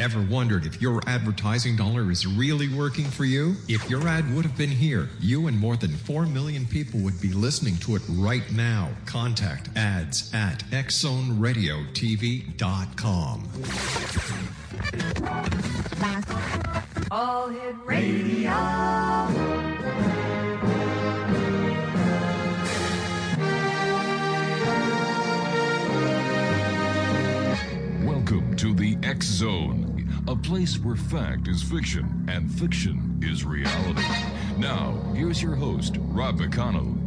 Ever wondered if your advertising dollar is really working for you? If your ad would have been here, you and more than 4 million people would be listening to it right now. Contact ads at xzoneradiotv.com. All Hit Radio. Welcome to the X Zone, a place where fact is fiction and fiction is reality. Now, here's your host, Rob McConnell.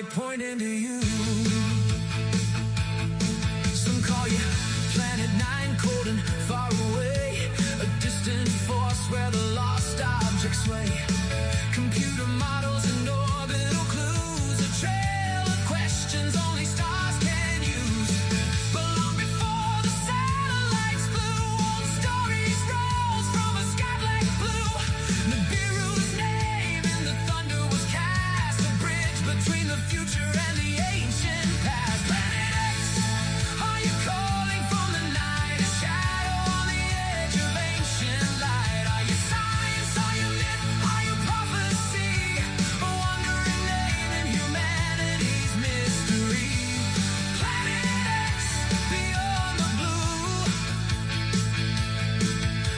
Pointing to you. Some call you Planet 9, cold and far away, a distant force where the lost objects sway. Computer models and orbital clues, a trail of questions only stars can use. But long before the satellites flew, old stories rose from a sky black blue. Nibiru's name in the thunder was cast, a bridge between the future and the ancient past. Planet X, are you calling from the night? A shadow on the edge of ancient light. Are you science? Are you myth? Are you prophecy? A wandering name in humanity's mystery. Planet X, beyond the blue.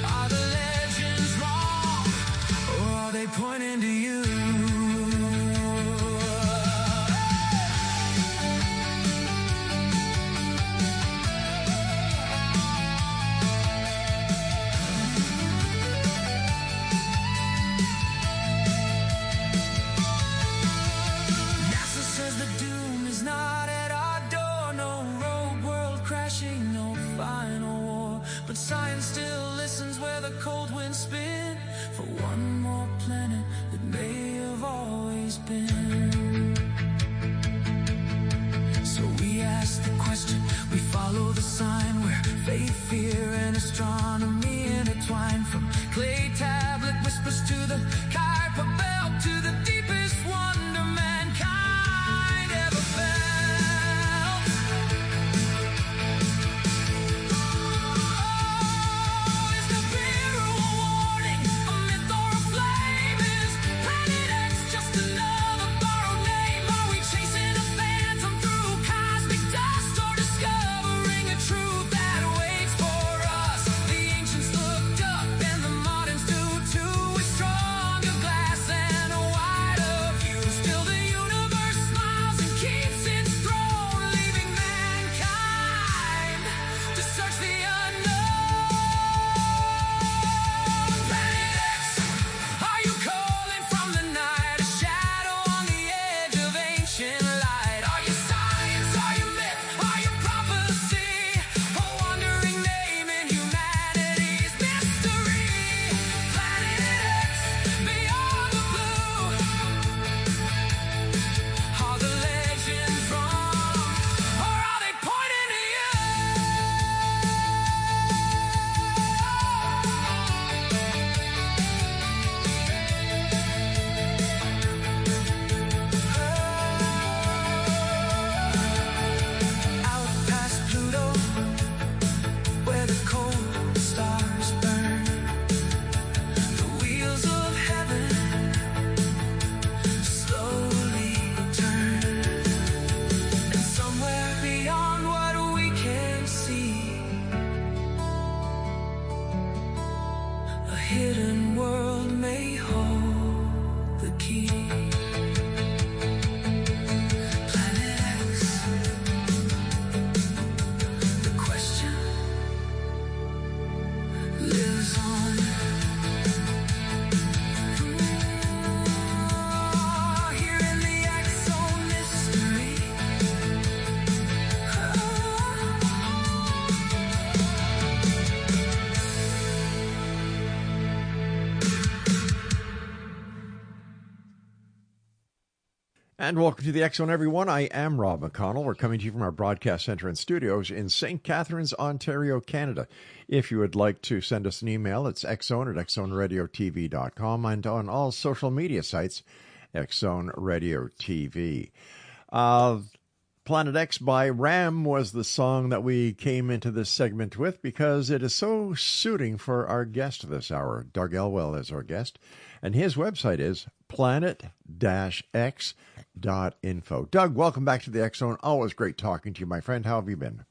Are the legends wrong, or are they pointing to you? NASA says the doom is not at our door. No rogue world crashing, no final war. But science still listens where the cold winds spin, for one more planet that may have always been. So we ask the question, we follow the sign, where faith, fear, and astronomy intertwine. From clay tablet whispers to the Kuiper belt, to the deepest wonder mankind ever felt. Oh, is the Nibiru a warning, a myth or a flame? Is Planet X just another borrowed name? Are we chasing a phantom through cosmic dust, or discovering a truth that hidden world may hold the key. Planet X, the question lives on. Here in the X Zone mystery. And welcome to the X Zone, everyone. I am Rob McConnell. We're coming to you from our broadcast center and studios in St. Catharines, Ontario, Canada. If you would like to send us an email, it's xzone@xzoneradiotv.com, and on all social media sites, Xzone Radio TV. Planet X by Ram was the song that we came into this segment with because it is so suiting for our guest this hour. Doug Elwell is our guest, and his website is planet-x.info. Doug, welcome back to the X Zone. Always great talking to you, my friend. How have you been?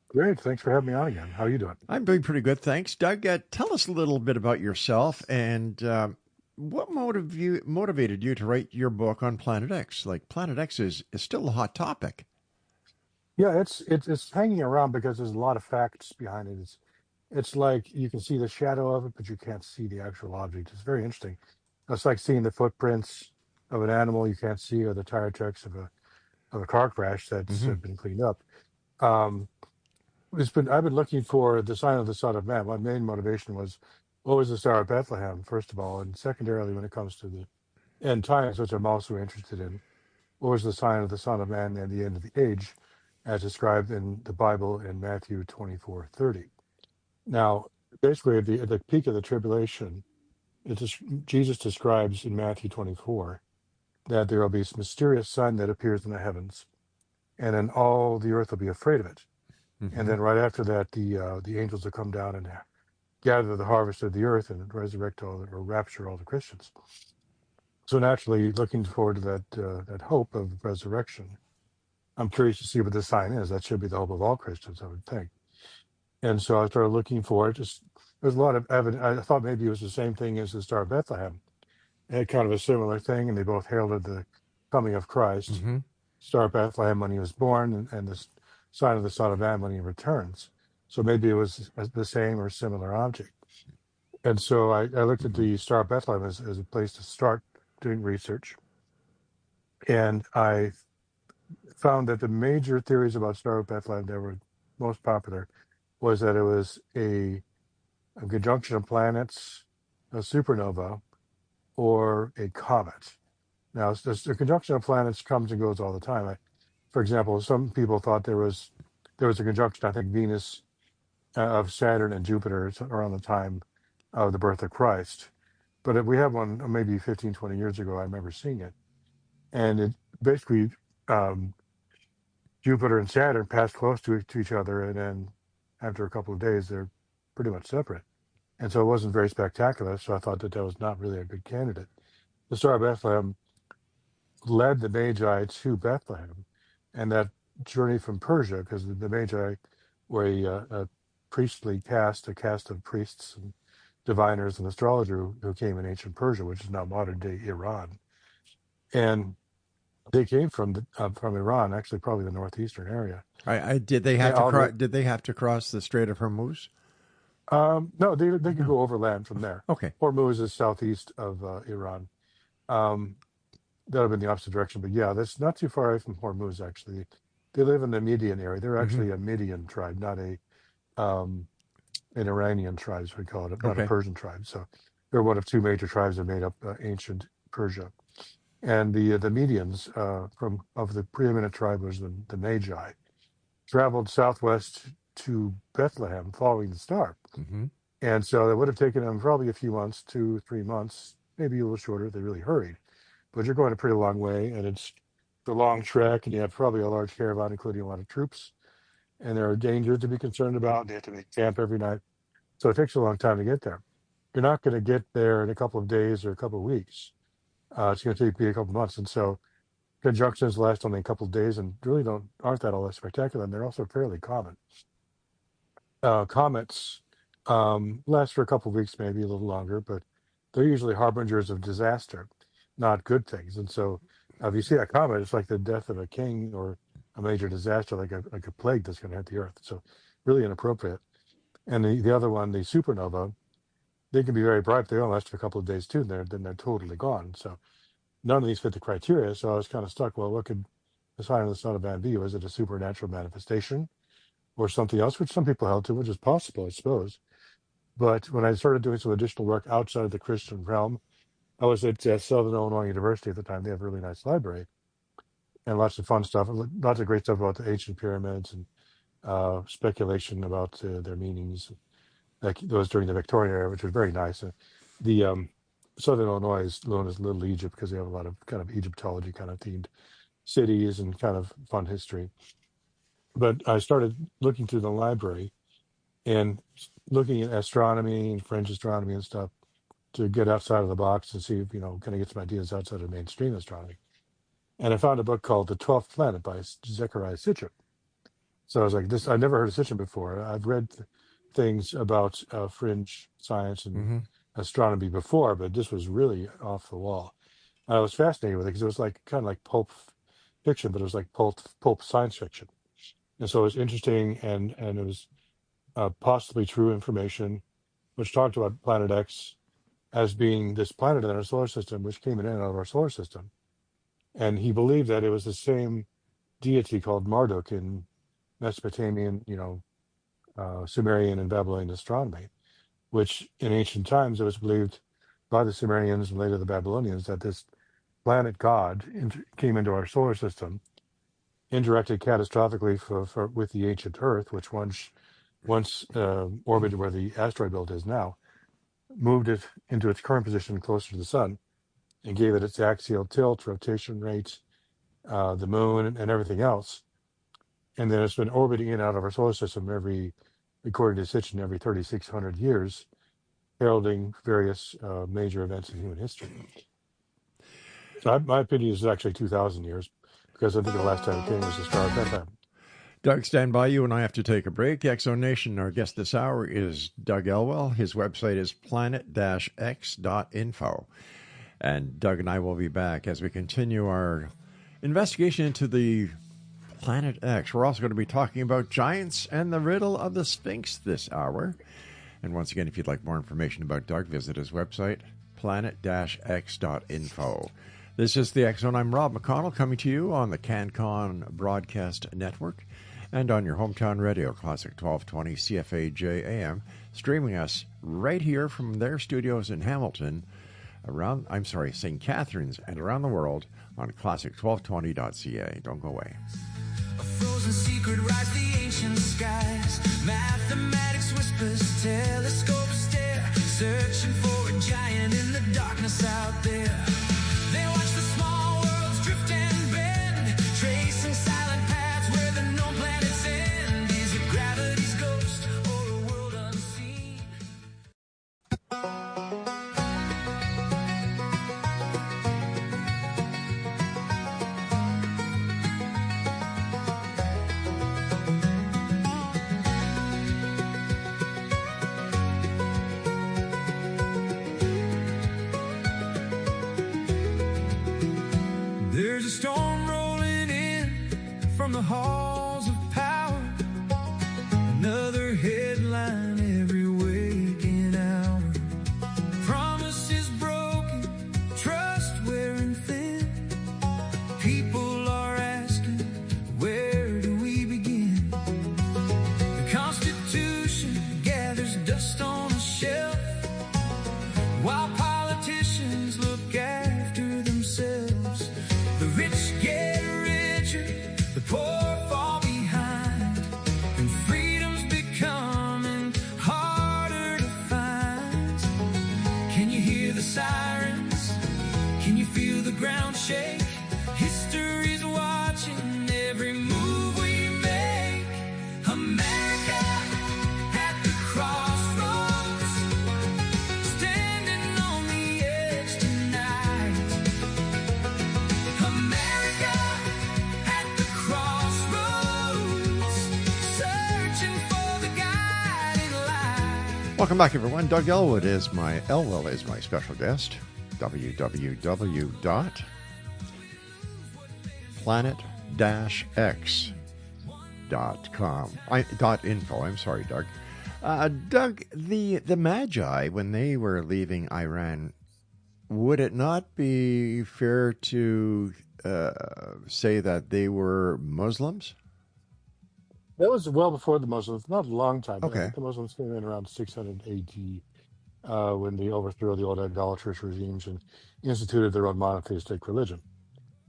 Great. Thanks for having me on again. How are you doing? I'm doing pretty good, thanks. Doug, tell us a little bit about yourself and what motivated you to write your book on Planet X? Like, Planet X is still a hot topic. Yeah, it's hanging around because there's a lot of facts behind it. It's like you can see the shadow of it, but you can't see the actual object. It's very interesting. It's like seeing the footprints of an animal you can't see, or the tire tracks of a car crash that's been cleaned up. Um, I've been looking for the sign of the Son of Man. My main motivation was, what was the Star of Bethlehem, first of all, and secondarily, when it comes to the end times, which I'm also interested in, what was the sign of the Son of Man and the end of the age, as described in the Bible in Matthew 24:30. Now, basically, at the peak of the tribulation, Jesus describes in Matthew 24 that there will be this mysterious sign that appears in the heavens, and then all the earth will be afraid of it. And then right after that, the angels will come down and gather the harvest of the earth and resurrect or rapture all the Christians. So naturally, looking forward to that hope of resurrection, I'm curious to see what the sign is. That should be the hope of all Christians, I would think. And so I started looking for it. There's a lot of evidence. I thought maybe it was the same thing as the Star of Bethlehem. It had kind of a similar thing, and they both heralded the coming of Christ. Star of Bethlehem when he was born, and the sign of the Son of Man when he returns. So maybe it was the same or similar object. And so I looked at the Star of Bethlehem as a place to start doing research. And I found that the major theories about Star of Bethlehem that were most popular was that it was a conjunction of planets, a supernova, or a comet. Now, the conjunction of planets comes and goes all the time. For example, some people thought there was a conjunction, I think Venus, of Saturn and Jupiter around the time of the birth of Christ. But we have one maybe 15, 20 years ago, I remember seeing it. And it basically, Jupiter and Saturn passed close to each other, and then after a couple of days, they're pretty much separate. And so it wasn't very spectacular, so I thought that was not really a good candidate. The Star of Bethlehem led the Magi to Bethlehem, and that journey from Persia, because the Magi were a priestly caste, a caste of priests and diviners and astrologers who came in ancient Persia, which is now modern-day Iran. And they came from Iran, actually probably the northeastern area. Did they have to cross the Strait of Hormuz? No, they could go overland from there. Okay. Hormuz is southeast of Iran. That would have been the opposite direction, but yeah, that's not too far away from Hormuz, actually. They live in the Median area. They're actually a Median tribe, not an Iranian tribe, as we call it, not a Persian tribe. So they're one of two major tribes that made up ancient Persia. And the Medians of the preeminent tribe was the Magi, traveled southwest to Bethlehem following the star. And so it would have taken them probably a few months, 2-3 months, maybe a little shorter if they really hurried. But you're going a pretty long way, and it's a long trek, and you have probably a large caravan, including a lot of troops. And there are dangers to be concerned about. They have to make camp every night. So it takes a long time to get there. You're not going to get there in a couple of days or a couple of weeks. It's going to take a couple of months. And so conjunctions last only a couple of days and really aren't that all that spectacular. And they're also fairly common. Comets Last for a couple of weeks, maybe a little longer, but they're usually harbingers of disaster, not good things. And so, if you see that comet, it's like the death of a king or a major disaster, like a plague that's going to hit the Earth. So, really inappropriate. And the other one, the supernova, they can be very bright. They only last for a couple of days too, and then they're totally gone. So, none of these fit the criteria. So, I was kind of stuck. Well, what could the sign of the son of man be? Was it a supernatural manifestation or something else, which some people held to, which is possible, I suppose. But when I started doing some additional work outside of the Christian realm, I was at Southern Illinois University at the time. They have a really nice library and lots of fun stuff, lots of great stuff about the ancient pyramids and speculation about their meanings. Like those during the Victorian era, which was very nice. The Southern Illinois is known as Little Egypt because they have a lot of kind of Egyptology kind of themed cities and kind of fun history. But I started looking through the library and looking at astronomy and French astronomy and stuff to get outside of the box and see if, can I get some ideas outside of mainstream astronomy. And I found a book called The 12th Planet by Zechariah Sitchin. So I was like, I've never heard of Sitchin before. I've read things about fringe science and astronomy before, but this was really off the wall. And I was fascinated with it because it was like kind of like pulp fiction, but it was like pulp science fiction. And so it was interesting, and it was possibly true information, which talked about Planet X as being this planet in our solar system, which came in and out of our solar system. And he believed that it was the same deity called Marduk in Mesopotamian, Sumerian and Babylonian astronomy, which in ancient times it was believed by the Sumerians and later the Babylonians that this planet god came into our solar system, interacted catastrophically with the ancient Earth, which once orbited where the asteroid belt is now, moved it into its current position closer to the sun, and gave it its axial tilt, rotation rate, the moon, and everything else. And then it's been orbiting in and out of our solar system according to Sitchin, every 3,600 years, heralding various major events in human history. So my opinion is actually 2,000 years, because I think the last time it came was the star at that time. Doug, stand by. You and I have to take a break. Exonation, our guest this hour is Doug Elwell. His website is planet-x.info. And Doug and I will be back as we continue our investigation into the Planet X. We're also going to be talking about giants and the riddle of the Sphinx this hour. And once again, if you'd like more information about Doug, visit his website, planet-x.info. This is the X Zone. I'm Rob McConnell, coming to you on the CanCon Broadcast Network and on your hometown radio, Classic 1220 CFAJ AM, streaming us right here from their studios in Hamilton, St. Catharines, and around the world on classic1220.ca. Don't go away. A frozen secret rides the ancient skies. Mathematics whispers, telescopes stare, searching for a giant in the darkness out there. They watch the small worlds drift and bend, tracing silent paths where the known planets end. Is it gravity's ghost or a world unseen? Welcome back, everyone. Doug Elwood is my special guest. www.planet-x.com. .info. I'm sorry, Doug. Doug, the Magi, when they were leaving Iran, would it not be fair to say that they were Muslims? That was well before the Muslims, not a long time. I Okay. think the Muslims came in around 600 AD when they overthrew the old idolatrous regimes and instituted their own monotheistic religion.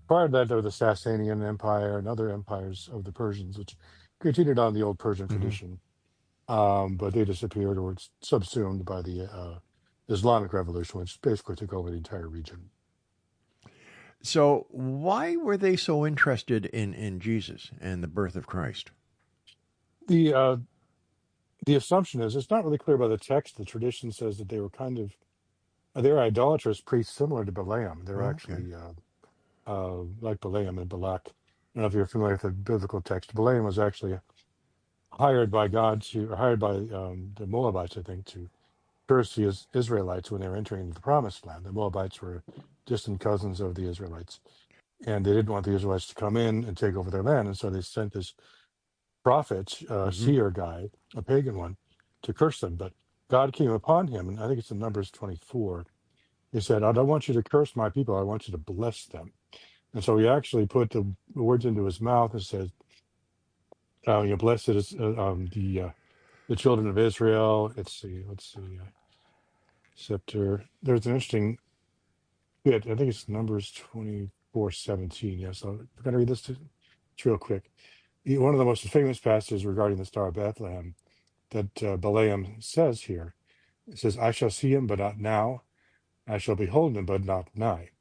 Prior to that, there was the Sasanian Empire and other empires of the Persians, which continued on the old Persian Mm-hmm. tradition, but they disappeared or were subsumed by the Islamic Revolution, which basically took over the entire region. So, why were they so interested in Jesus and the birth of Christ? The the assumption is it's not really clear by the text. The tradition says that they were they were idolatrous priests similar to Balaam. They're Oh, okay. actually like Balaam and Balak. I don't know if you're familiar with the biblical text. Balaam was actually hired by God or hired by the Moabites, I think, to curse the Israelites when they were entering the Promised Land. The Moabites were distant cousins of the Israelites, and they didn't want the Israelites to come in and take over their land, and so they sent this prophet, Mm-hmm. seer guy, a pagan one, to curse them. But God came upon him, and I think it's in Numbers 24. He said, I don't want you to curse my people. I want you to bless them. And so he actually put the words into his mouth and said, blessed is the children of Israel. Let's see, scepter. There's an interesting bit. I think it's Numbers 24:17. Yes, I'm going to read this real quick. One of the most famous passages regarding the Star of Bethlehem that Balaam says here. It says, I shall see him, but not now. I shall behold him, but not nigh.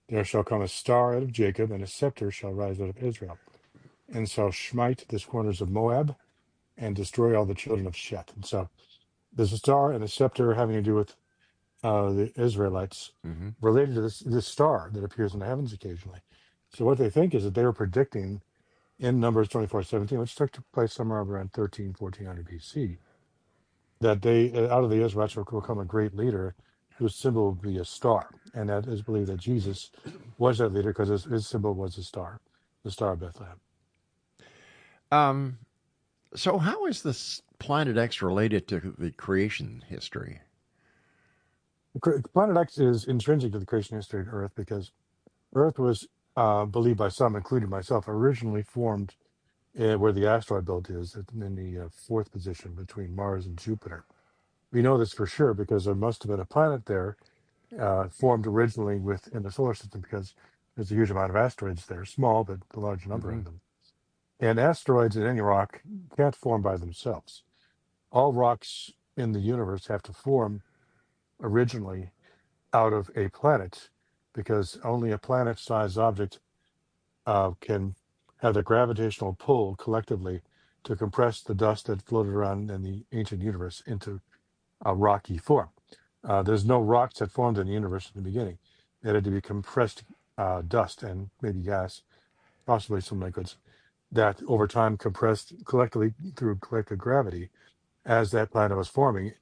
There shall come a star out of Jacob, and a scepter shall rise out of Israel, and shall smite the corners of Moab, and destroy all the children of Shet. And so there's a star and a scepter having to do with the Israelites Mm-hmm. related to this star that appears in the heavens occasionally. So what they think is that they were predicting in Numbers 24:17, which took place somewhere around 1400 BC, that they out of the Israelites will come a great leader whose symbol will be a star. And that is believed that Jesus was that leader because his symbol was a star, the Star of Bethlehem. Um, so, how is this Planet X related to the creation history? Planet X is intrinsic to the creation history of Earth because Earth was believed by some, including myself, originally formed where the asteroid belt is in the fourth position between Mars and Jupiter. We know this for sure because there must have been a planet there formed originally within the solar system because there's a huge amount of asteroids there, small, but a large number Mm-hmm. of them. And asteroids in any rock can't form by themselves. All rocks in the universe have to form originally out of a planet because only a planet-sized object can have the gravitational pull collectively to compress the dust that floated around in the ancient universe into a rocky form. There's no rocks that formed in the universe in the beginning. It had to be compressed dust and maybe gas, possibly some liquids, that over time compressed collectively through collective gravity. As that planet was forming,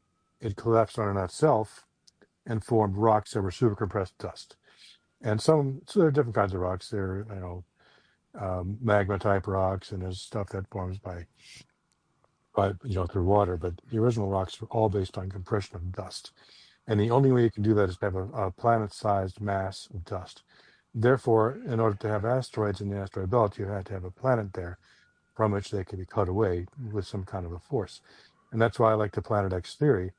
it collapsed on itself and formed rocks that were supercompressed dust. And so there are different kinds of rocks. There are, magma type rocks, and there's stuff that forms by through water. But the original rocks were all based on compression of dust. And the only way you can do that is to have a planet-sized mass of dust. Therefore, in order to have asteroids in the asteroid belt, you had to have a planet there from which they could be cut away with some kind of a force. And that's why I like the Planet X theory,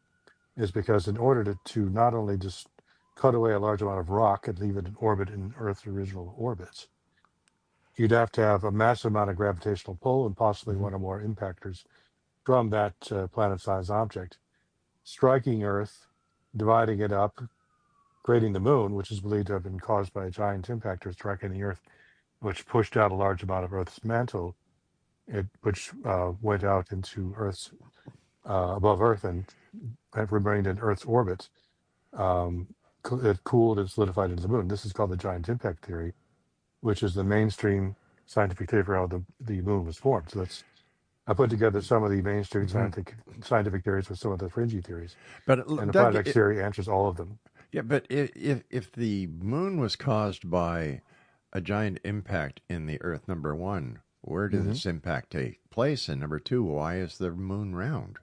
is because in order to not only just cut away a large amount of rock and leave it in orbit in Earth's original orbits, you'd have to have a massive amount of gravitational pull and possibly Mm-hmm. one or more impactors from that planet-sized object, striking Earth, dividing it up, creating the moon, which is believed to have been caused by a giant impactor striking the Earth, which pushed out a large amount of Earth's mantle, which went out into Earth's above Earth and remained in Earth's orbit. It cooled and solidified into the moon. This is called the giant impact theory, which is the mainstream scientific theory for how the moon was formed. So that's I put together some of the mainstream Hmm. scientific theories with some of the fringy theories, But and the Doug, Planet X theory answers all of them. yeah, but if the moon was caused by a giant impact in the Earth, number one, where did Hmm. this impact take place? And number two, why is the moon round?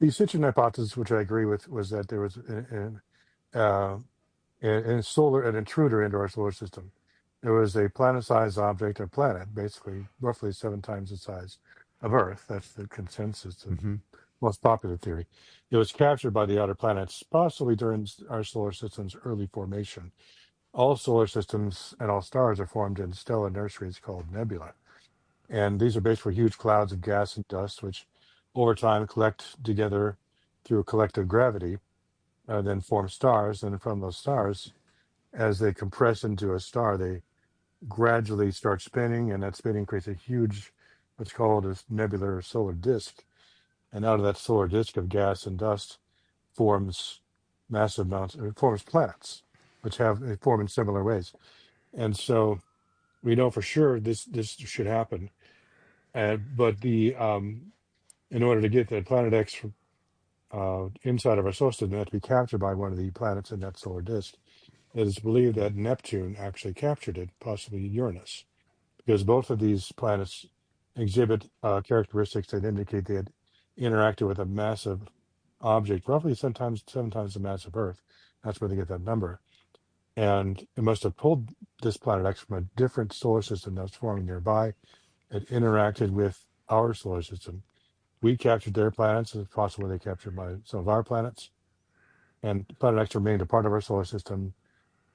The Sitchin hypothesis, which I agree with, was that there was uh, an intruder into our solar system. There was a planet-sized object, a planet, basically roughly 7 times the size of Earth. That's the consensus, the Hmm. most popular theory. It was captured by the outer planets, possibly during our solar system's early formation. All solar systems and all stars are formed in stellar nurseries called nebula. And these are basically huge clouds of gas and dust, which over time collect together through collective gravity, then form stars. And from those stars, as they compress into a star, they gradually start spinning, and that spinning creates a huge, what's called a nebular solar disk. And out of that solar disk of gas and dust forms massive amounts, it forms planets, which have they form in similar ways. And so we know for sure this should happen. But the in order to get the planet X inside of our solar system, they have to be captured by one of the planets in that solar disk. It is believed that Neptune actually captured it, possibly Uranus, because both of these planets exhibit characteristics that indicate they had interacted with a massive object, roughly sometimes 7 times the mass of Earth. That's where they get that number. And it must have pulled this planet X from a different solar system that was forming nearby. It interacted with our solar system. We captured their planets. It's possible they captured some of our planets. And Planet X remained a part of our solar system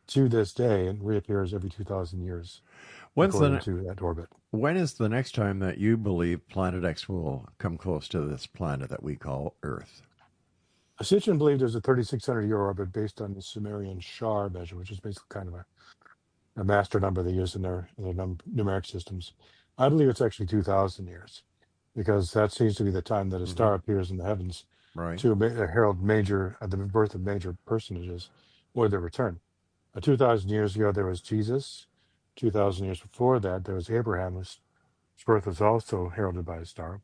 to this day and reappears every 2,000 years, When's according the to that orbit. when is the next time that you believe Planet X will come close to this planet that we call Earth? Sitchin believed there's a 3,600-year orbit based on the Sumerian Shar measure, which is basically kind of a master number they use in their numeric systems. I believe it's actually 2,000 years, because that seems to be the time that a Hmm. star appears in the heavens Right. to herald the birth of major personages or their return. 2,000 years ago, there was Jesus. 2,000 years before that, there was Abraham, whose birth was also heralded by a star.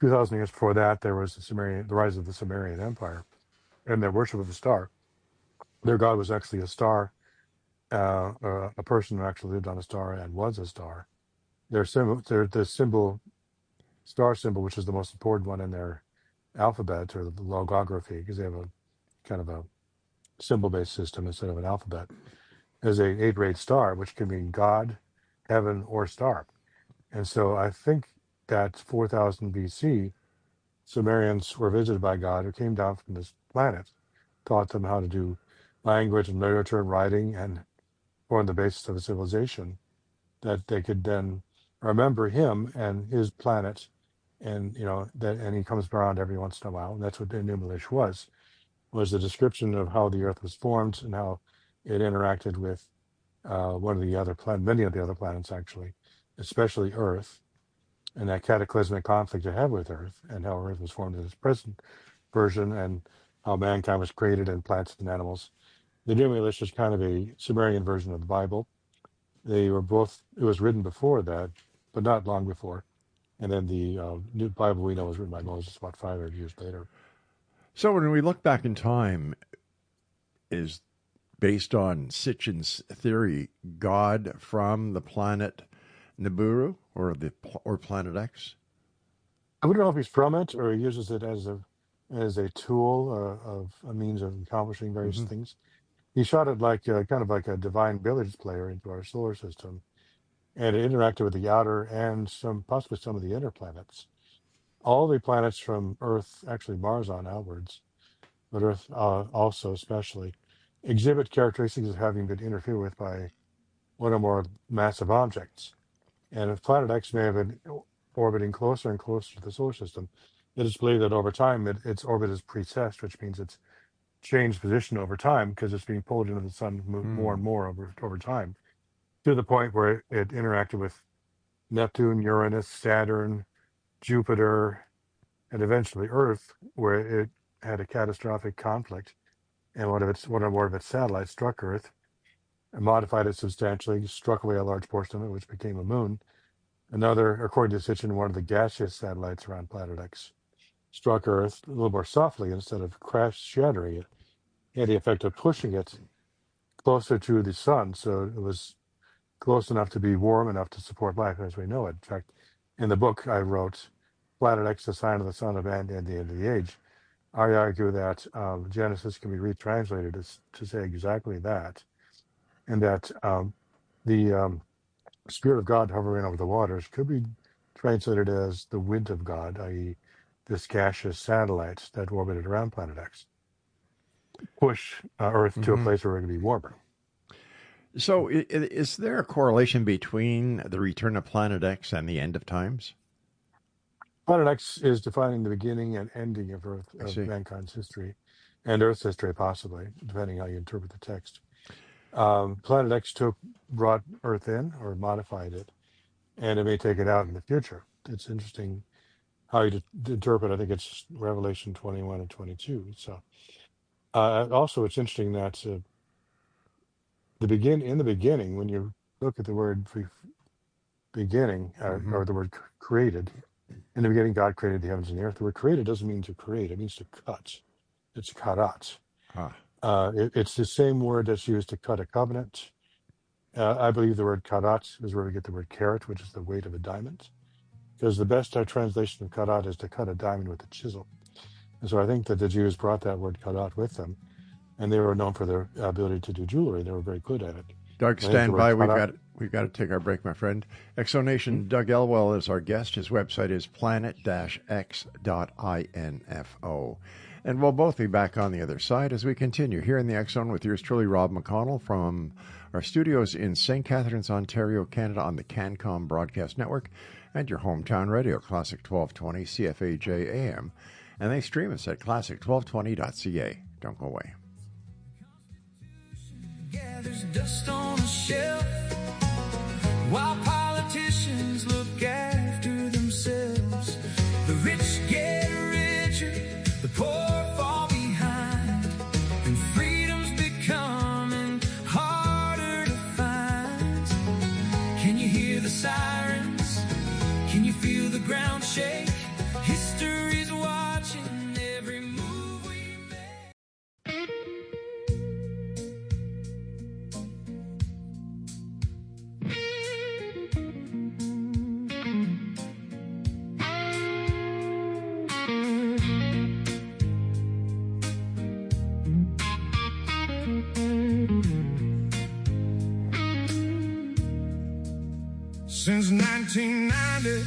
2,000 years before that, there was the rise of the Sumerian Empire and their worship of the star. Their god was actually a star, a person who actually lived on a star and was a star. The star symbol, which is the most important one in their alphabet or the logography, because they have a kind of a symbol-based system instead of an alphabet, is a eight-rayed star, which can mean God, heaven, or star. And so I think that 4,000 BC, Sumerians were visited by God who came down from this planet, taught them how to do language and literature and writing, and formed the basis of a civilization that they could then remember him and his planet. And and he comes around every once in a while. And that's what Enumilish was a description of how the Earth was formed and how it interacted with one of the other many of the other planets actually, especially Earth, and that cataclysmic conflict it had with Earth, and how Earth was formed in its present version, and how mankind was created in plants and animals. The Enumilish is kind of a Sumerian version of the Bible. They were both. It was written before that, but not long before. And then the new Bible we know was written by Moses about 500 years later. So when we look back in time, is based on Sitchin's theory, God from the planet Nibiru or Planet X? I wouldn't know if he's from it or he uses it as a tool of a means of accomplishing various Hmm. things. He shot it like kind of like a divine billiards player into our solar system, and it interacted with the outer and possibly some of the inner planets. All the planets from Earth, actually Mars on outwards, but Earth also especially, exhibit characteristics of having been interfered with by one or more massive objects. And if Planet X may have been orbiting closer and closer to the solar system, it is believed that over time its orbit is precessed, which means it's changed position over time because it's being pulled into the sun more and Hmm. more over time, to the point where it interacted with Neptune, Uranus, Saturn, Jupiter, and eventually Earth, where it had a catastrophic conflict, and one or more of its satellites struck Earth and modified it substantially, struck away a large portion of it, which became a moon. Another, according to Sitchin, one of the gaseous satellites around Planet X struck Earth a little more softly instead of crash shattering it. It had the effect of pushing it closer to the sun, so it was close enough to be warm enough to support life as we know it. In fact, in the book I wrote, Planet X, the sign of the son of man and the end of the age, I argue that Genesis can be retranslated to say exactly that, and that the Spirit of God hovering over the waters could be translated as the wind of God, i.e., this gaseous satellite that orbited around Planet X, push Earth to a place where it can be warmer. So, is there a correlation between the return of Planet X and the end of times? Planet X is defining the beginning and ending of Earth, I of see. mankind's history, and Earth's history, possibly, depending how you interpret the text. Planet X brought Earth in or modified it, and it may take it out in the future. It's interesting how you interpret. I think it's Revelation 21 and 22. So, also, it's interesting that in the beginning, when you look at the word beginning or the word created, in the beginning, God created the heavens and the earth. The word created doesn't mean to create; it means to cut. It's karat. Ah, It's the same word that's used to cut a covenant. I believe the word karat is where we get the word carat, which is the weight of a diamond. Because the best translation of karat is to cut a diamond with a chisel. And so I think that the Jews brought that word karat with them, and they were known for their ability to do jewelry. They were very good at it. Doug, And I think the stand word by. karat, We've got to take our break, my friend. Exonation. Doug Elwell is our guest. His website is planet-x.info. And we'll both be back on the other side as we continue here in the X Zone with yours truly, Rob McConnell, from our studios in St. Catharines, Ontario, Canada, on the CanCom Broadcast Network, and your hometown radio, Classic 1220 CFAJ AM. And they stream us at classic1220.ca. Don't go away. Gathers dust on a shelf while politicians look after themselves. The rich get richer, the poor fall behind, and freedom's becoming harder to find. Can you hear the sirens? Can you feel the ground shake? History's watching every move we make. Since 1990,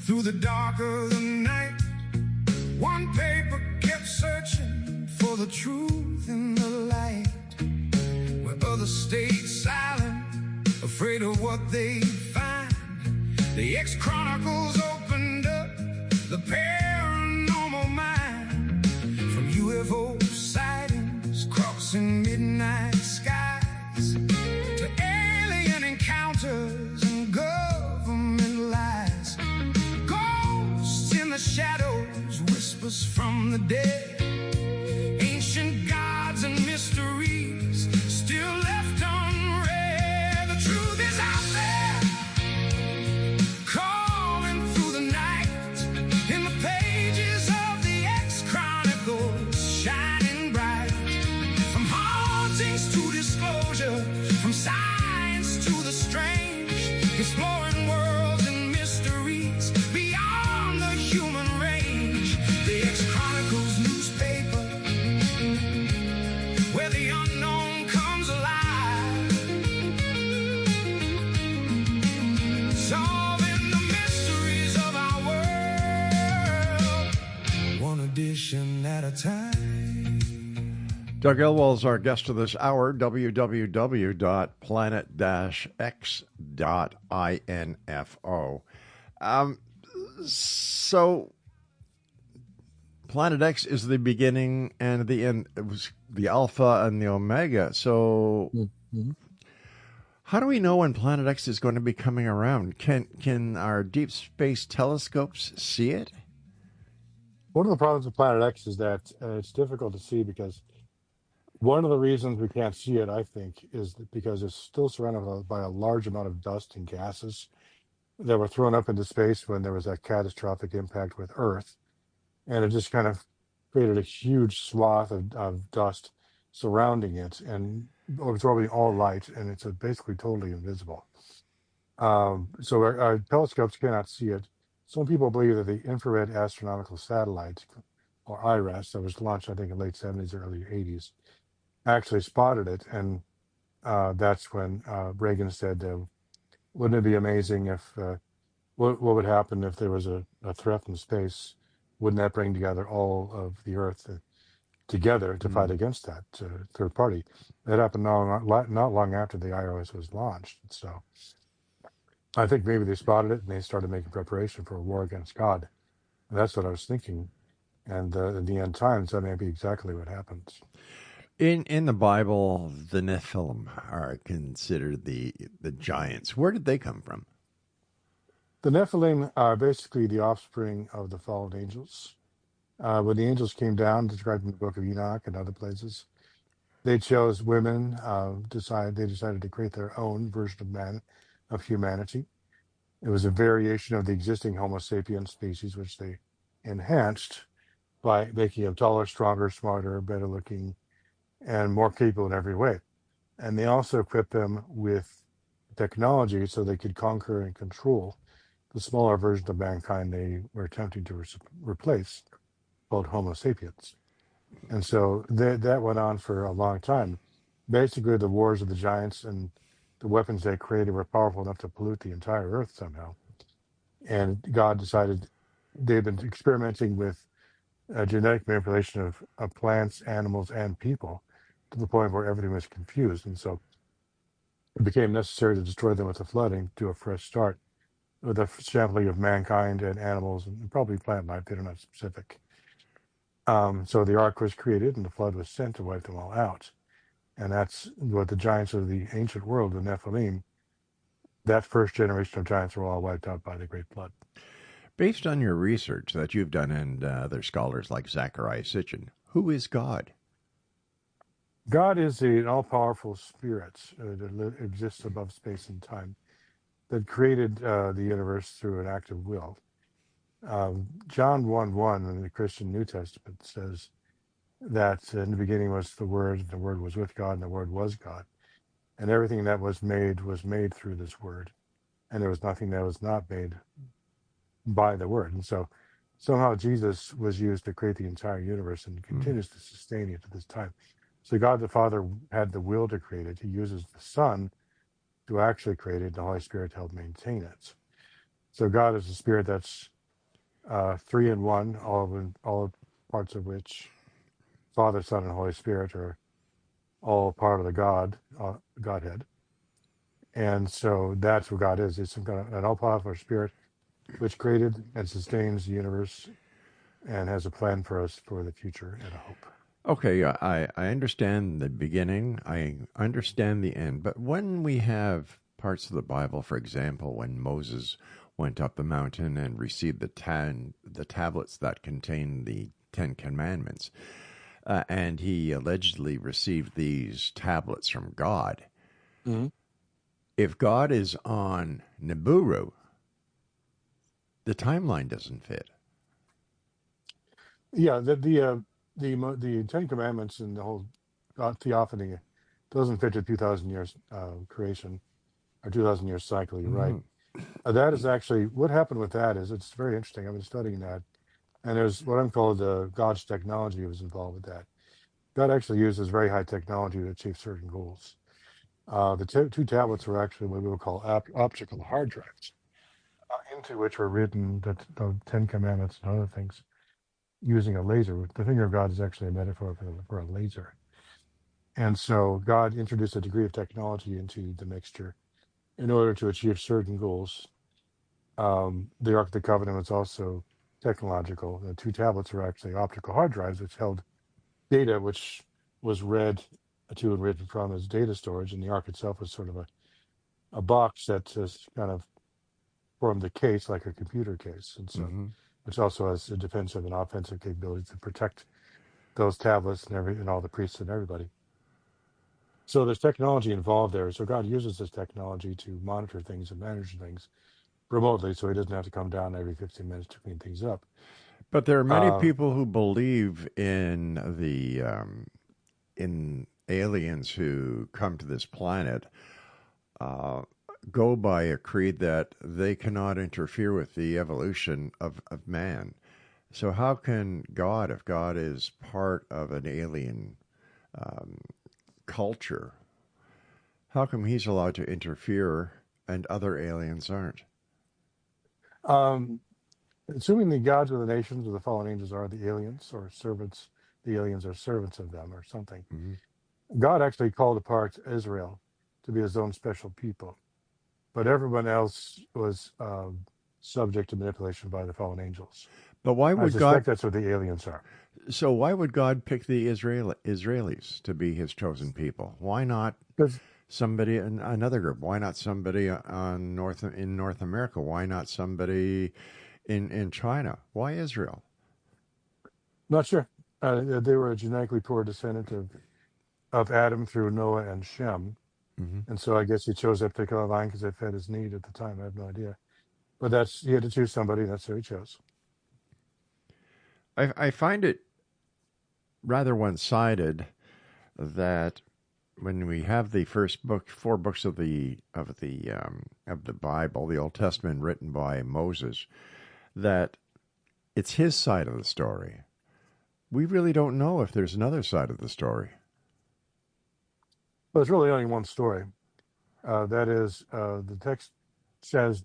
through the dark of the night, one paper kept searching for the truth in the light, where others stayed silent, afraid of what they'd find. The X-Chronicles opened up the paranormal mind, from UFO sightings crossing midnight skies to alien encounters and government lies. Ghosts in the shadows, whispers from the dead, ancient gods and mysteries still left unread. The truth is out there, calling through the night, in the pages of the X-Chronicles, shining bright. From hauntings to disclosure, from science to the strange, exploring worlds and mysteries beyond the human range. The X-Chronicles newspaper, where the unknown comes alive, solving the mysteries of our world, one edition at a time. Doug Elwell is our guest of this hour. www.planet-x.info. So, Planet X is the beginning and the end. It was the Alpha and the Omega. So, how do we know when Planet X is going to be coming around? Can our deep space telescopes see it? one of the problems with Planet X is that it's difficult to see because one of the reasons we can't see it, I think, is that because it's still surrounded by a large amount of dust and gases. that were thrown up into space when there was that catastrophic impact with Earth, and it just kind of created a huge swath of dust surrounding it and absorbing all light, and it's basically totally invisible. So our telescopes cannot see it. Some people believe that the infrared astronomical satellite, or IRAS, that was launched, I think, in late 70s, early 80s, actually spotted it, and that's when Reagan said, "Wouldn't it be amazing if what would happen if there was a threat from space? Wouldn't that bring together all of the Earth together to fight against that third party?" That happened not long after the IRS was launched. So I think maybe they spotted it and they started making preparation for a war against God. And that's what I was thinking. And in the end times, that may be exactly what happens. In the Bible, the Nephilim are considered the giants. Where did they come from? The Nephilim are basically the offspring of the fallen angels. When the angels came down, described in the book of Enoch and other places, they chose women. They decided to create their own version of man, of humanity. It was a variation of the existing Homo sapiens species, which they enhanced by making them taller, stronger, smarter, better looking, and more capable in every way. And they also equipped them with technology so they could conquer and control the smaller version of mankind they were attempting to replace, called Homo sapiens. And so that went on for a long time. Basically, the wars of the giants and the weapons they created were powerful enough to pollute the entire earth somehow. And God decided they've been experimenting with genetic manipulation of plants, animals, and people to the point where everything was confused. And so it became necessary to destroy them with the flooding, do a fresh start with a sampling of mankind and animals and probably plant life. They're not specific. So the ark was created and the flood was sent to wipe them all out. And that's what the giants of the ancient world, the Nephilim, that first generation of giants were all wiped out by the great flood. Based on your research that you've done and other scholars like Zachariah Sitchin, who is God? God is an all-powerful spirit that exists above space and time that created the universe through an act of will. John 1:1 in the Christian New Testament says that in the beginning was the Word, and the Word was with God, and the Word was God. And everything that was made through this Word. And there was nothing that was not made by the Word. And so somehow Jesus was used to create the entire universe and continues to sustain it to this time. So God the Father had the will to create it. He uses the Son to actually create it, and the Holy Spirit to help maintain it. So God is a spirit that's three in one, all parts of which Father, Son, and Holy Spirit are all part of the Godhead. And so that's what God is. It's some kind of an all-powerful spirit which created and sustains the universe and has a plan for us for the future and a hope. Okay, I understand the beginning. I understand the end. But when we have parts of the Bible, for example, when Moses went up the mountain and received the tablets that contain the Ten Commandments, and he allegedly received these tablets from God. Mm-hmm. If God is on Nibiru, the timeline doesn't fit. Yeah, the Ten Commandments and the whole theophany doesn't fit to 2,000 years creation or 2,000 years cycle. You're right. That is actually what happened with that is it's very interesting. I've been studying that, and there's what I'm called God's technology was involved with that. God actually uses very high technology to achieve certain goals. The two tablets were actually what we would call optical hard drives, into which were written the Ten Commandments and other things using a laser. The finger of God is actually a metaphor for a laser. And so God introduced a degree of technology into the mixture in order to achieve certain goals. The Ark of the Covenant was also technological. The two tablets were actually optical hard drives, which held data, which was read to and written from as data storage. And the Ark itself was sort of a box that just kind of formed the case like a computer case. And so, which also has a defensive and offensive capability to protect those tablets and all the priests and everybody. So there's technology involved there. So God uses this technology to monitor things and manage things remotely, so he doesn't have to come down every 15 minutes to clean things up. But there are many Uh, people who believe in the in aliens who come to this planet, uh, go by a creed that they cannot interfere with the evolution of man. So how can God, if God is part of an alien um, culture, how come he's allowed to interfere and other aliens aren't? um, Assuming the gods of the nations or the fallen angels are the aliens or servants, the aliens are servants of them or something. Hmm. God actually called apart Israel to be his own special people, but everyone else was subject to manipulation by the fallen angels. But why I would God? suspect that's what the aliens are. So why would God pick the Israelis to be His chosen people? Why not Because somebody in another group? Why not somebody in North America? Why not somebody in China? Why Israel? not sure. They were a genetically poor descendant of Adam through Noah and Shem. Hmm. And so I guess he chose that particular line because it fed his need at the time. I have no idea. But he had to choose somebody, and that's who he chose. I find it rather one-sided that when we have the first book, four books of the Bible, the Old Testament, written by Moses, that it's his side of the story. We really don't know if there's another side of the story. But it's really only one story. That is, the text says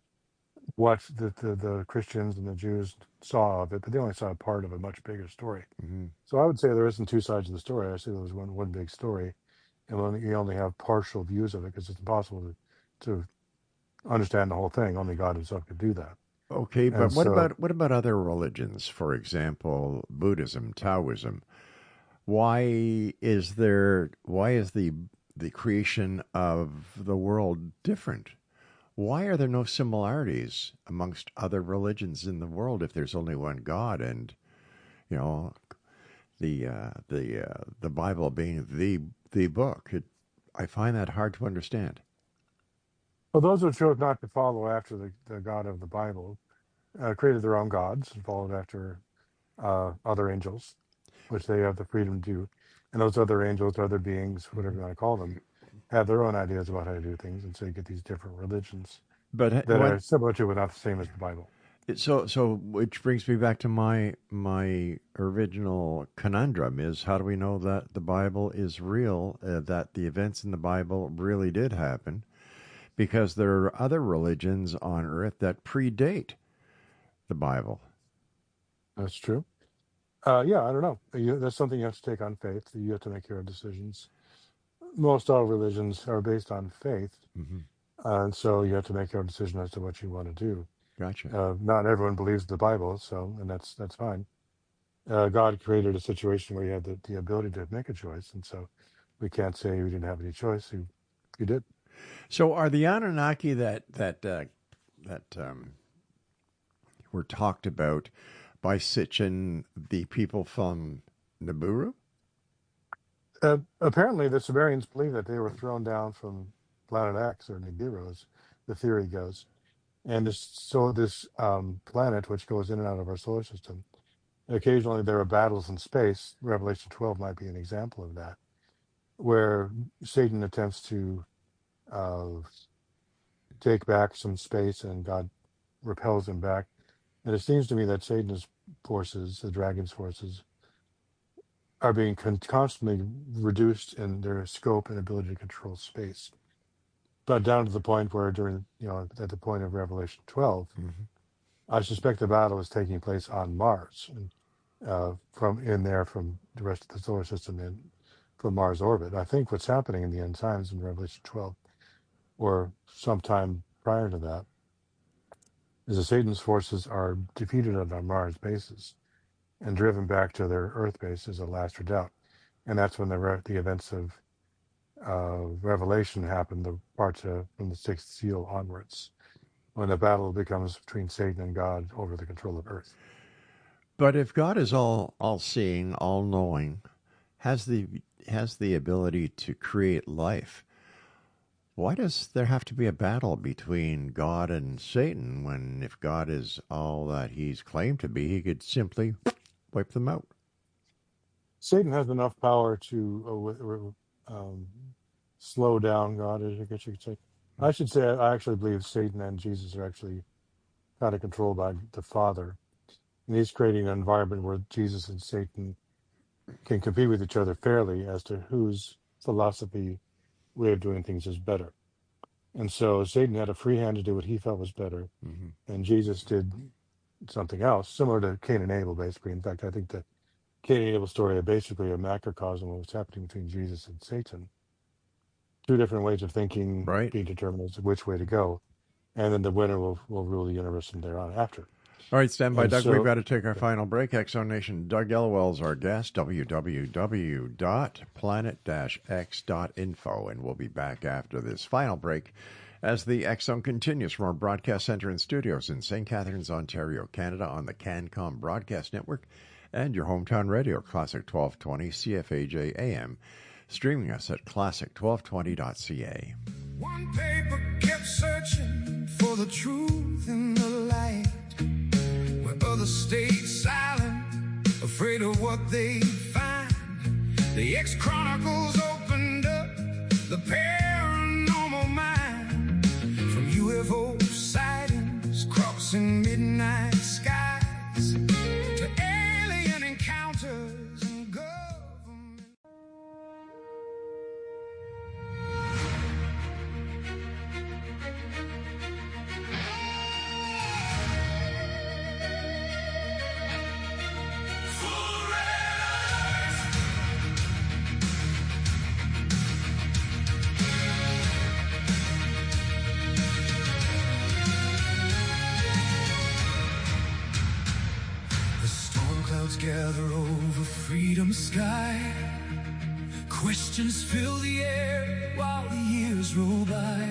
what the Christians and the Jews saw of it, but they only saw a part of a much bigger story. Hmm. So I would say there isn't two sides of the story. I say there was one big story, and you only have partial views of it because it's impossible to understand the whole thing. Only God Himself could do that. Okay, but And so, what about other religions? For example, Buddhism, Taoism. Why is the creation of the world different? Why are there no similarities amongst other religions in the world if there's only one God and you know the Bible being the book? I find that hard to understand. well, those who chose not to follow after the God of the Bible created their own gods and followed after other angels, which they have the freedom to do. And those other angels, other beings, whatever you want to call them, have their own ideas about how to do things. And so you get these different religions But that what are similar to but not the same as the Bible. so which brings me back to my original conundrum is how do we know that the Bible is real, that the events in the Bible really did happen? Because there are other religions on earth that predate the Bible. That's true. Yeah, I don't know. That's something you have to take on faith. You have to make your own decisions. Most all religions are based on faith. Hmm. And so you have to make your own decision as to what you want to do. Gotcha. Not everyone believes the Bible, and that's fine. God created a situation where you had the ability to make a choice, and so we can't say we didn't have any choice. You did. So are the Anunnaki that were talked about by Sitchin the people from Nibiru? Apparently, the Sumerians believe that they were thrown down from planet X or Nibiru, as the theory goes. And this planet, which goes in and out of our solar system, occasionally there are battles in space. Revelation 12 might be an example of that, where Satan attempts to uh, take back some space and God repels him back. And it seems to me that Satan's forces, the dragon's forces, are being constantly reduced in their scope and ability to control space. But down to the point where at the point of Revelation 12, Hmm. I suspect the battle is taking place on Mars, and from the rest of the solar system in from Mars orbit. I think what's happening in the end times in Revelation 12, or sometime prior to that, is that Satan's forces are defeated at our Mars bases and driven back to their Earth base as a last redoubt. And that's when the events of Revelation happen, the parts from the sixth seal onwards, when the battle becomes between Satan and God over the control of Earth. But if God is all seeing, all knowing, has the ability to create life, Why does there have to be a battle between God and Satan when, if God is all that he's claimed to be, he could simply wipe them out? Satan has enough power to slow down God, I guess you could say. I should say I actually believe Satan and Jesus are actually kind of controlled by the Father. And he's creating an environment where Jesus and Satan can compete with each other fairly as to whose philosophy, way of doing things is better. And so Satan had a free hand to do what he felt was better, Mm-hmm. and Jesus did something else, similar to Cain and Abel, basically. In fact, I think the Cain and Abel story are basically a macrocosm of what's happening between Jesus and Satan. Two different ways of thinking Right. being determined as to which way to go, and then the winner will rule the universe from there on after. All right, stand by, And Doug. We've so, got to take our final break. Exxon Nation, Doug Elwell's our guest, www.planet-x.info, and we'll be back after this final break as the Exxon continues from our broadcast center and studios in St. Catharines, Ontario, Canada, on the CanCom Broadcast Network and your hometown radio, Classic 1220 CFAJ AM, streaming us at classic1220.ca. One paper kept searching for the truth in the light, where others stayed silent, afraid of what they'd find. The X-Chronicles opened up the paranormal mind, from UFO sightings crossing midnight skies to alien encounters and government. The storm clouds gather over freedom's sky. Questions fill the air while the years roll by.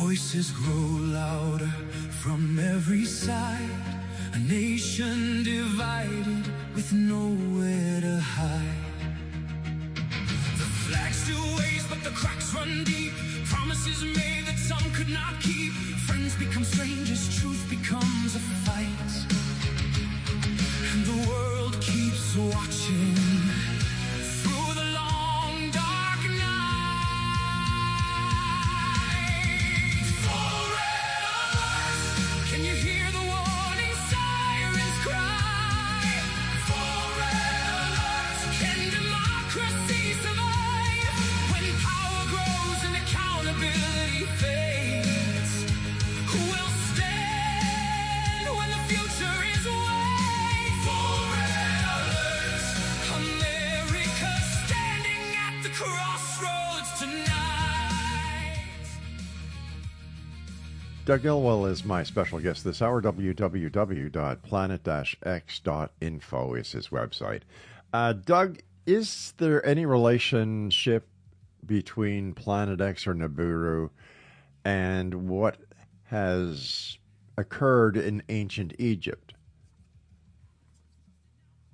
Voices grow louder from every side. A nation divided with nowhere to hide. The flag still waves, but the cracks run deep. Promises made that some could not keep. Friends become strangers, truth becomes a fight. And the world keeps watching through the long dark night. For red alerts, can you hear the warning sirens cry? For red alerts, can democracy survive when power grows and accountability fades? Who will stand when the future is white? For red alerts, America standing at the crossroads tonight. Doug Elwell is my special guest this hour. www.planet-x.info is his website. Doug, is there any relationship between Planet X or Nibiru and what has occurred in ancient Egypt?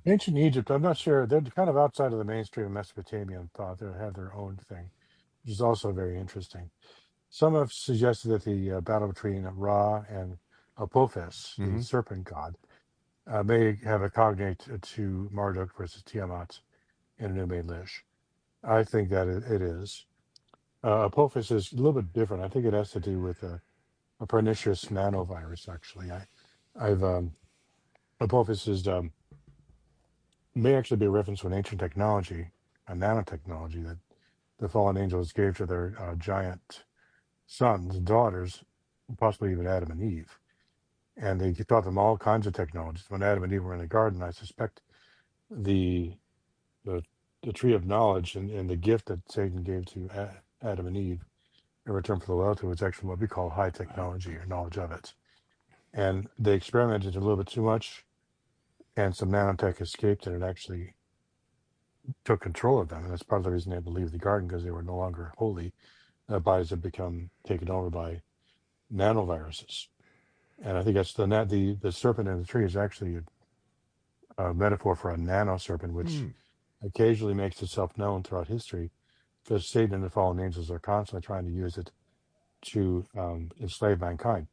ancient Egypt, I'm not sure. They're kind of outside of the mainstream of Mesopotamian thought. They have their own thing, which is also very interesting. Some have suggested that the battle between Ra and Apophis, the Mhm. serpent god, may have a cognate to Marduk versus Tiamat in Enuma Elish. I think that it is. Apophis is a little bit different. I think it has to do with a pernicious nanovirus. Actually, I've Apophis is may actually be a reference to an ancient technology, a nanotechnology that the fallen angels gave to their giant sons and daughters, possibly even Adam and Eve. And they taught them all kinds of technologies. When Adam and Eve were in the garden, I suspect the the, the tree of knowledge and the gift that Satan gave to Adam and Eve in return for the loyalty was actually what we call high technology or knowledge of it. And they experimented a little bit too much, and some nanotech escaped, and it actually took control of them. And that's part of the reason they had to leave the garden, because they were no longer holy. Their bodies had become taken over by nanoviruses. And I think that's the serpent in the tree is actually a metaphor for a nano serpent, which occasionally makes itself known throughout history because Satan and the fallen angels are constantly trying to use it to enslave mankind.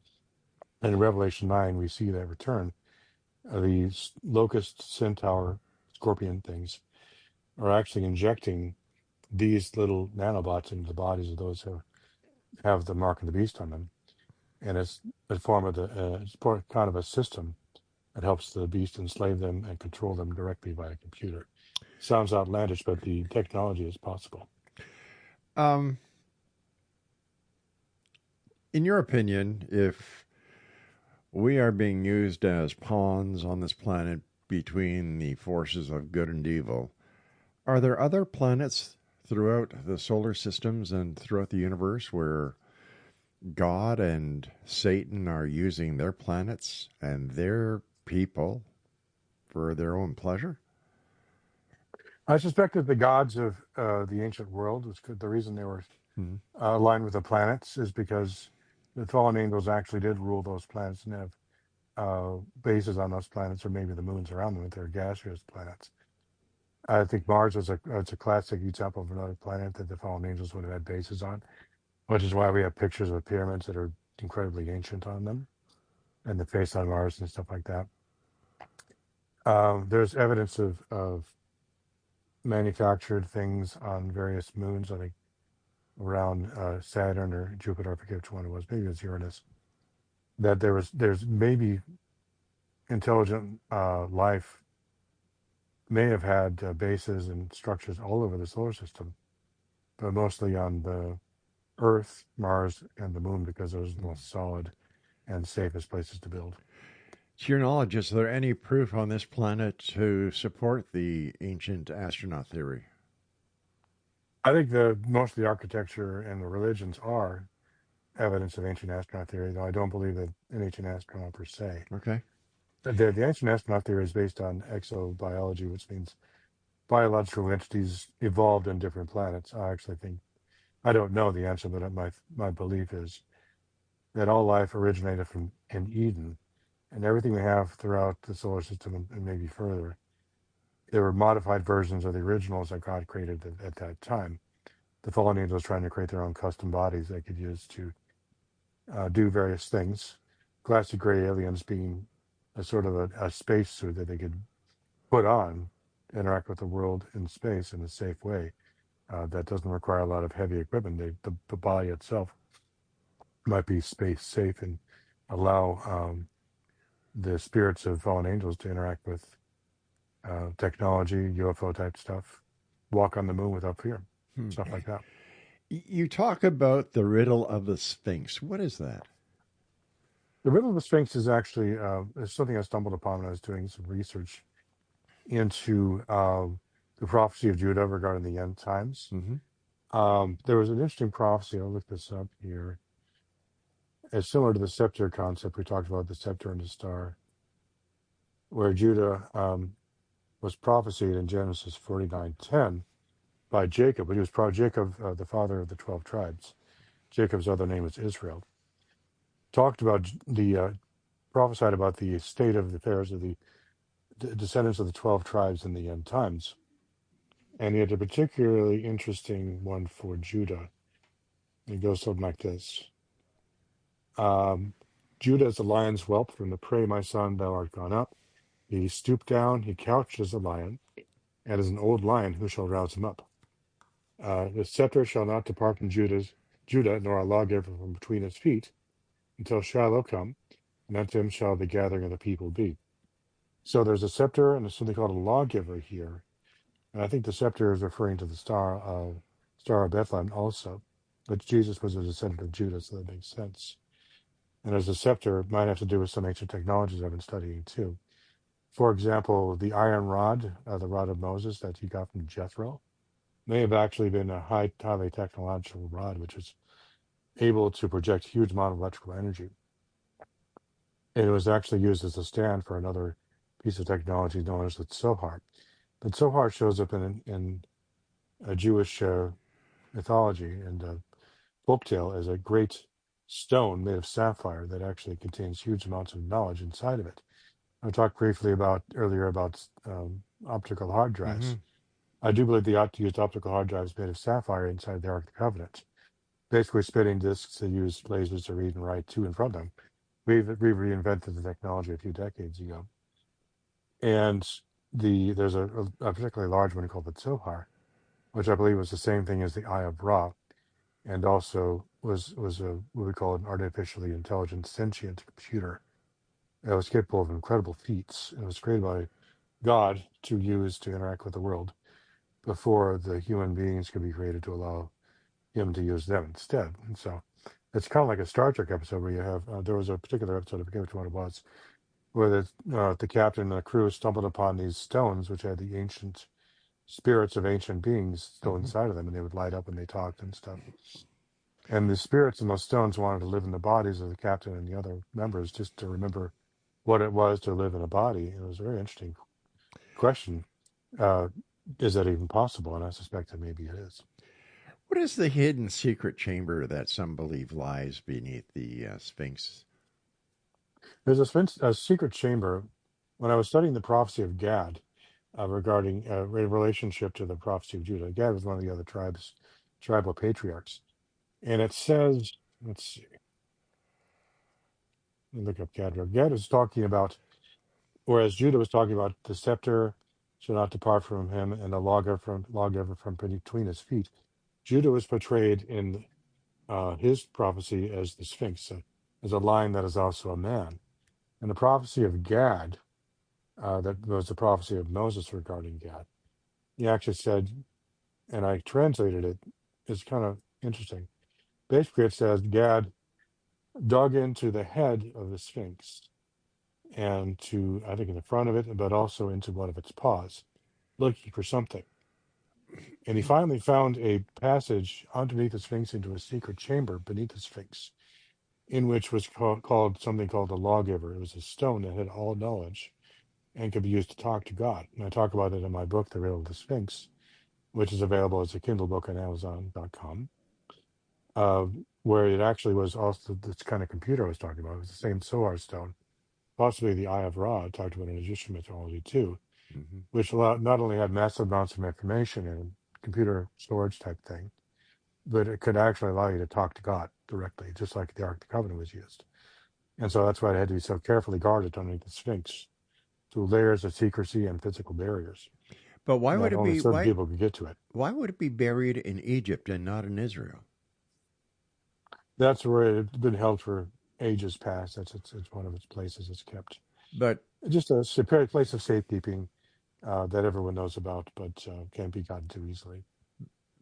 And in Revelation 9, we see that return. These locust, centaur, scorpion things are actually injecting these little nanobots into the bodies of those who have the mark of the beast on them. And it's a form of kind of a system that helps the beast enslave them and control them directly by a computer. Sounds outlandish, but the technology is possible. In your opinion, if we are being used as pawns on this planet between the forces of good and evil, are there other planets throughout the solar systems and throughout the universe where God and Satan are using their planets and their people for their own pleasure? I suspect that the gods of the ancient world, the reason they were aligned with the planets is because the fallen angels actually did rule those planets and have bases on those planets, or maybe the moons around them if they're gaseous planets. I think Mars was it's a classic example of another planet that the fallen angels would have had bases on, which is why we have pictures of pyramids that are incredibly ancient on them, and the face on Mars and stuff like that. There's evidence of manufactured things on various moons, I think around Saturn or Jupiter, I forget which one it was, maybe it was Uranus, that there's maybe intelligent life may have had bases and structures all over the solar system, but mostly on the Earth, Mars, and the Moon, because those are the most solid and safest places to build. To your knowledge, is there any proof on this planet to support the ancient astronaut theory? I think most of the architecture and the religions are evidence of ancient astronaut theory, though I don't believe that an ancient astronaut per se. Okay. The ancient astronaut theory is based on exobiology, which means biological entities evolved on different planets. I actually think, I don't know the answer, but my belief is that all life originated in Eden, and everything we have throughout the solar system and maybe further, there were modified versions of the originals that God created at that time. The fallen angels trying to create their own custom bodies they could use to do various things. Classic gray aliens being a sort of a space suit that they could put on to interact with the world in space in a safe way. That doesn't require a lot of heavy equipment. The body itself might be space safe and allow the spirits of fallen angels to interact with technology, UFO type stuff, walk on the moon without fear, stuff like that. You talk about the riddle of the Sphinx. What is that? The riddle of the Sphinx is actually is something I stumbled upon when I was doing some research into the prophecy of Judah regarding the end times. There was an interesting prophecy. I'll look this up here. It's similar to the scepter concept. We talked about the scepter and the star, where Judah was prophesied in Genesis 49:10 by Jacob, but he was Jacob, the father of the 12 tribes. Jacob's other name is Israel. Talked about prophesied about the state of the affairs of the descendants of the 12 tribes in the end times. And he had a particularly interesting one for Judah. It goes something like this. Judah is the lion's whelp, from the prey, my son, thou art gone up. He stooped down, he couched as a lion, and as an old lion, who shall rouse him up? The scepter shall not depart from Judah, nor a lawgiver from between his feet, until Shiloh come, and unto him shall the gathering of the people be. So there's a scepter and there's something called a lawgiver here. And I think the scepter is referring to the Star of Bethlehem also. But Jesus was a descendant of Judah, so that makes sense. And as a scepter, it might have to do with some ancient technologies I've been studying too. For example, the iron rod, the rod of Moses that he got from Jethro, may have actually been a highly technological rod, which is able to project huge amount of electrical energy. And it was actually used as a stand for another piece of technology known as the Tzohar. The Tzohar shows up in a Jewish mythology and folktale as a great stone made of sapphire that actually contains huge amounts of knowledge inside of it. I talked briefly earlier about optical hard drives. I do believe they ought to use optical hard drives made of sapphire inside the Ark of the Covenant. Basically, spinning disks that use lasers to read and write to and from them. We reinvented the technology a few decades ago. And there's a particularly large one called the Zohar, which I believe was the same thing as the Eye of Ra, and also was what we call an artificially intelligent sentient computer that was capable of incredible feats. It was created by God to use to interact with the world before the human beings could be created to allow him to use them instead. And so it's kind of like a Star Trek episode where you have there was a particular episode, I forget which one it was, where the captain and the crew stumbled upon these stones which had the ancient spirits of ancient beings still inside of them, and they would light up when they talked and stuff. And the spirits in those stones wanted to live in the bodies of the captain and the other members just to remember what it was to live in a body. It was a very interesting question. Is that even possible? And I suspect that maybe it is. What is the hidden secret chamber that some believe lies beneath the Sphinx? There's a secret chamber. When I was studying the prophecy of Gad regarding relationship to the prophecy of Judah, Gad was one of the other tribal patriarchs. And it says, let's see, let me look up Gad. Gad is talking about, whereas Judah was talking about the scepter shall not depart from him and the lawgiver from between his feet. Judah was portrayed in his prophecy as the Sphinx, as a lion that is also a man. And the prophecy of Gad, that was the prophecy of Moses regarding Gad, he actually said, and I translated it, it's kind of interesting. Basically, it says Gad dug into the head of the Sphinx and to, I think, in the front of it, but also into one of its paws, looking for something. And he finally found a passage underneath the Sphinx into a secret chamber beneath the Sphinx, in which was called something called the lawgiver. It was a stone that had all knowledge and could be used to talk to God. And I talk about it in my book, The Riddle of the Sphinx, which is available as a Kindle book on Amazon.com, where it actually was also this kind of computer I was talking about. It was the same Sohar stone, possibly the Eye of Ra, talked about in Egyptian mythology too, which not only had massive amounts of information and computer storage type thing, but it could actually allow you to talk to God directly, just like the Ark of the Covenant was used. And so that's why it had to be so carefully guarded underneath the Sphinx, through layers of secrecy and physical barriers. But why would it only be certain people could get to it? Why would it be buried in Egypt and not in Israel? That's where it's been held for ages past. It's one of its places it's kept. But Just a superior place of safekeeping that everyone knows about, but can't be gotten to easily.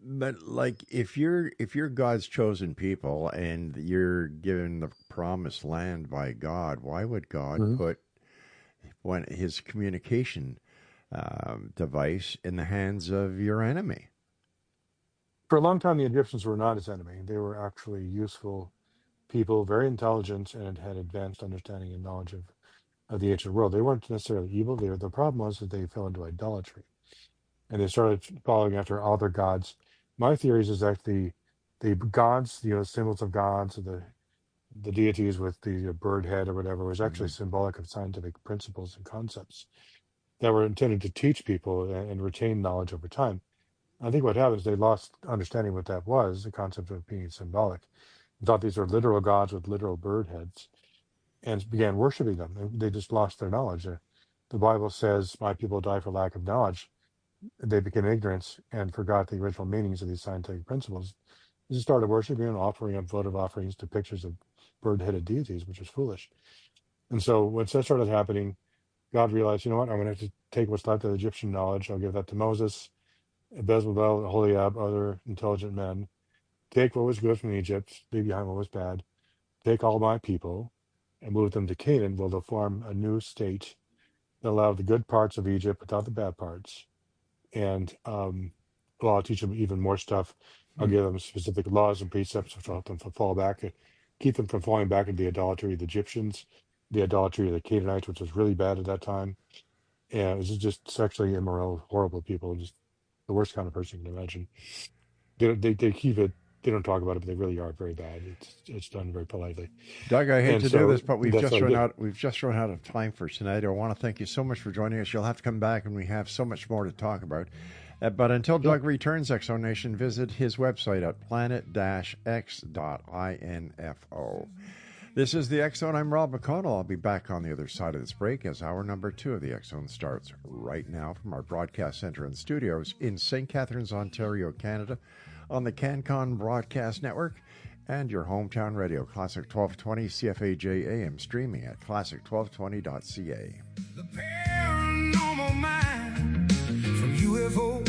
But like if you're God's chosen people and you're given the promised land by God, why would God put his communication device in the hands of your enemy? For a long time, the Egyptians were not his enemy. They were actually useful people, very intelligent, and had advanced understanding and knowledge of the ancient world. They weren't necessarily evil. The problem was that they fell into idolatry, and they started following after other gods. My theory is that the gods, symbols of gods, the deities with the bird head or whatever, was actually symbolic of scientific principles and concepts that were intended to teach people and retain knowledge over time. I think what happened is they lost understanding what that was, the concept of being symbolic, and thought these were literal gods with literal bird heads, and began worshiping them. They just lost their knowledge. The Bible says, "My people die for lack of knowledge." They became ignorant and forgot the original meanings of these scientific principles. They just started worshiping and offering up votive offerings to pictures of bird-headed deities, which was foolish. And so once that started happening, God realized, you know what, I'm going to have to take what's left of Egyptian knowledge. I'll give that to Moses, Bezalel, Holiab, other intelligent men. Take what was good from Egypt, leave behind what was bad. Take all my people and move them to Canaan, where they'll form a new state that allow the good parts of Egypt without the bad parts. And I'll teach them even more stuff. I'll give them specific laws and precepts which will help them fall back, keep them from falling back into the idolatry of the Egyptians, the idolatry of the Canaanites, which was really bad at that time. And it was just sexually immoral, horrible people, just the worst kind of person you can imagine. They keep it. They don't talk about it, but they really are very bad. It's done very politely. Doug, I hate And to so do this, but we've that's just what I run did. out. We've just run out of time for tonight. I want to thank you so much for joining us. You'll have to come back, and we have so much more to talk about. But until Doug returns, Exo Nation, visit his website at planet-x.info. This is the X Zone. I'm Rob McConnell. I'll be back on the other side of this break as hour number 2 of the X Zone starts right now from our broadcast center and studios in St. Catharines, Ontario, Canada, on the CanCon Broadcast Network and your hometown radio, Classic 1220 CFAJ AM, streaming at classic1220.ca. The paranormal mind from UFO